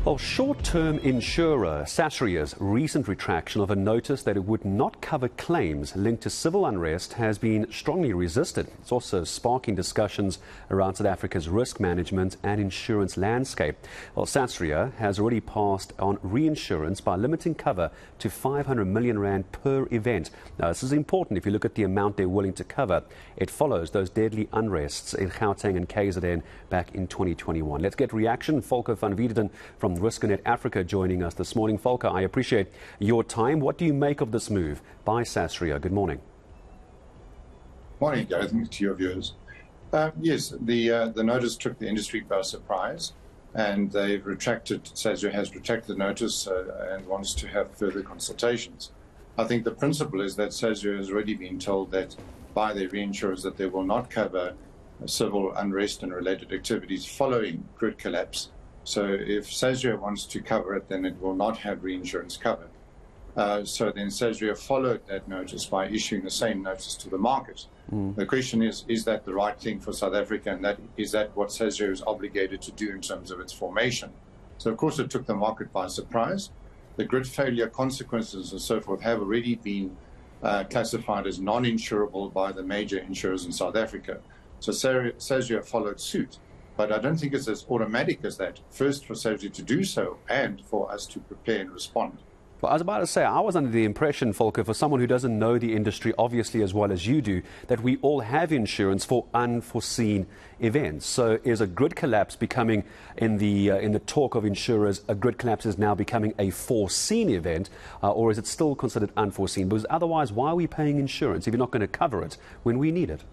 Well, short-term insurer Sasria's recent retraction of a notice that it would not cover claims linked to civil unrest has been strongly resisted. It's also sparking discussions around South Africa's risk management and insurance landscape. Well, Sasria has already passed on reinsurance by limiting cover to 500 million rand per event. Now, this is important if you look at the amount they're willing to cover. It follows those deadly unrests in Gauteng and KwaZulu-Natal back in 2021. Let's get reaction. Volker von Widdern from Riskonet Africa joining us this morning. Volker, I appreciate your time. What do you make of this move by Sasria? Good morning. Morning, Gareth, to your viewers. Yes, the notice took the industry by surprise, and they've retracted. Sasria has retracted the notice and wants to have further consultations. I think the principle is that Sasria has already been told that by their reinsurers that they will not cover civil unrest and related activities following grid collapse. So if Sasria wants to cover it, then it will not have reinsurance cover. So then Sasria followed that notice by issuing the same notice to the market. The question is that the right thing for South Africa, and is that what Sasria is obligated to do in terms of its formation? So of course it took the market by surprise. The grid failure consequences and so forth have already been classified as non-insurable by the major insurers in South Africa. So Sasria followed suit. But I don't think it's as automatic as that. First, for Sasria to do so, and for us to prepare and respond. Well, I was about to say, I was under the impression, Volker, for someone who doesn't know the industry obviously as well as you do, that we all have insurance for unforeseen events. So is a grid collapse becoming, in the talk of insurers, a grid collapse is now becoming a foreseen event, or is it still considered unforeseen? Because otherwise, why are we paying insurance if you're not going to cover it when we need it?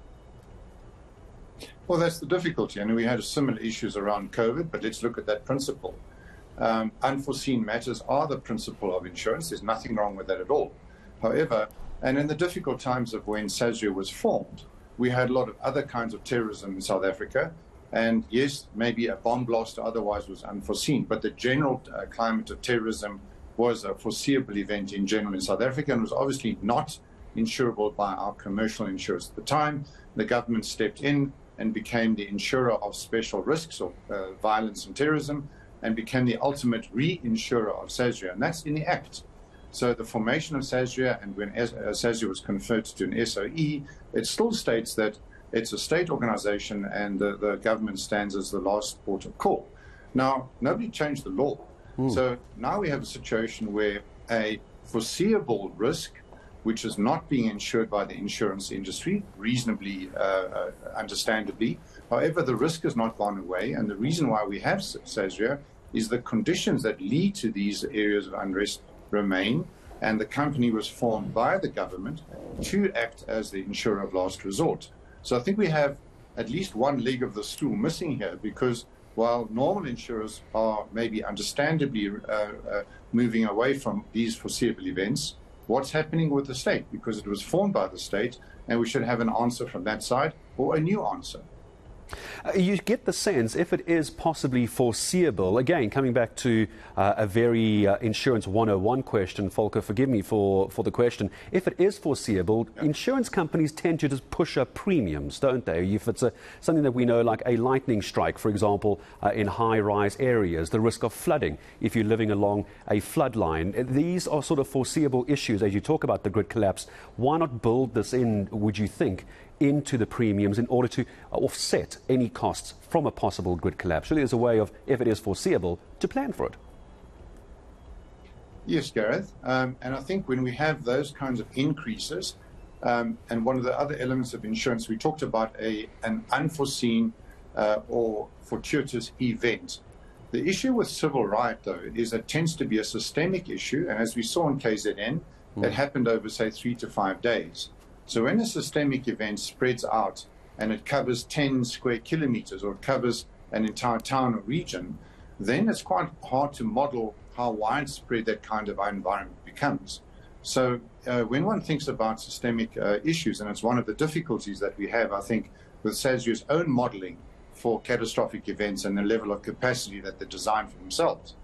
Well, that's the difficulty. And we had similar issues around COVID, but let's look at that principle. Unforeseen matters are the principle of insurance. There's nothing wrong with that at all. However, and in the difficult times of when Sasria was formed, we had a lot of other kinds of terrorism in South Africa. And yes, maybe a bomb blast otherwise was unforeseen, but the general climate of terrorism was a foreseeable event in general in South Africa and was obviously not insurable by our commercial insurers at the time. The government stepped in and became the insurer of special risks of violence and terrorism, and became the ultimate reinsurer of Sasria, and that's in the Act. So the formation of Sasria, and when Sasria was converted to an SOE, it still states that it's a state organization and the government stands as the last port of call. Now, nobody changed the law. So now we have a situation where a foreseeable risk, which is not being insured by the insurance industry, reasonably, understandably. However, the risk has not gone away, and the reason why we have Sasria is the conditions that lead to these areas of unrest remain, and the company was formed by the government to act as the insurer of last resort. So I think we have at least one leg of the stool missing here, because while normal insurers are maybe understandably moving away from these foreseeable events, what's happening with the state? Because it was formed by the state, and we should have an answer from that side, or a new answer. You get the sense, if it is possibly foreseeable, again, coming back to a very Insurance 101 question, Volker, forgive me for the question, if it is foreseeable, insurance companies tend to just push up premiums, don't they? If it's something that we know, like a lightning strike, for example, in high-rise areas, the risk of flooding, if you're living along a flood line, these are sort of foreseeable issues as you talk about the grid collapse. Why not build this in, would you think, into the premiums in order to offset any costs from a possible grid collapse? Surely there's a way of, if it is foreseeable, to plan for it. Yes, Gareth. And I think when we have those kinds of increases, and one of the other elements of insurance, we talked about an unforeseen or fortuitous event. The issue with civil riot, though, is it tends to be a systemic issue. And as we saw in KZN, it happened over, say, 3 to 5 days. So when a systemic event spreads out and it covers 10 square kilometers, or it covers an entire town or region, then it's quite hard to model how widespread that kind of environment becomes. So when one thinks about systemic issues, and it's one of the difficulties that we have, I think, with Sasria's own modeling for catastrophic events and the level of capacity that they design for themselves.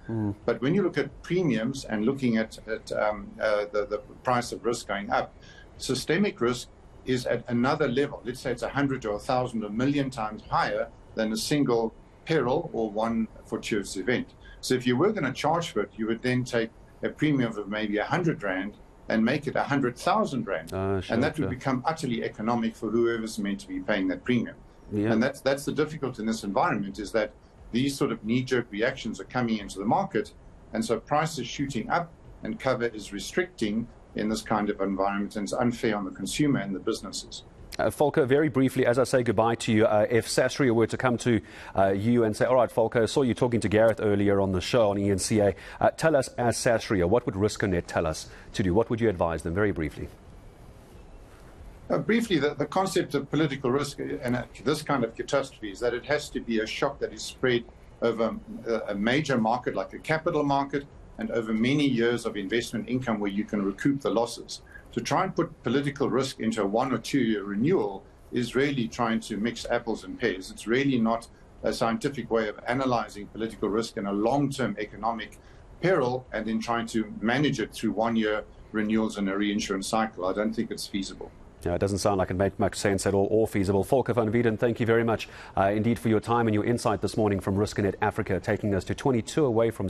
But when you look at premiums and looking at the price of risk going up, systemic risk is at another level. Let's say it's 100 or 1,000 or 1,000,000 times higher than a single peril or one fortuitous event. So if you were going to charge for it, you would then take a premium of maybe 100 Rand and make it 100,000 Rand. And that would become utterly economic for whoever's meant to be paying that premium. Yeah. And that's the difficulty in this environment, is that these sort of knee-jerk reactions are coming into the market, and so price is shooting up and cover is restricting in this kind of environment, and it's unfair on the consumer and the businesses. Volker, very briefly, as I say goodbye to you, if Sasria were to come to you and say, all right, Volker, I saw you talking to Gareth earlier on the show on eNCA. Tell us, as Sasria, what would Riskonet tell us to do? What would you advise them, very briefly? Briefly, the concept of political risk and this kind of catastrophe is that it has to be a shock that is spread over a major market like a capital market and over many years of investment income where you can recoup the losses. To try and put political risk into a 1 or 2 year renewal is really trying to mix apples and pears. It's really not a scientific way of analyzing political risk and a long-term economic peril and then trying to manage it through 1 year renewals and a reinsurance cycle. I don't think it's feasible. Yeah, it doesn't sound like it makes much sense at all or feasible. Volker von Widdern, thank you very much indeed for your time and your insight this morning from Riskonet Africa, taking us to 22 away from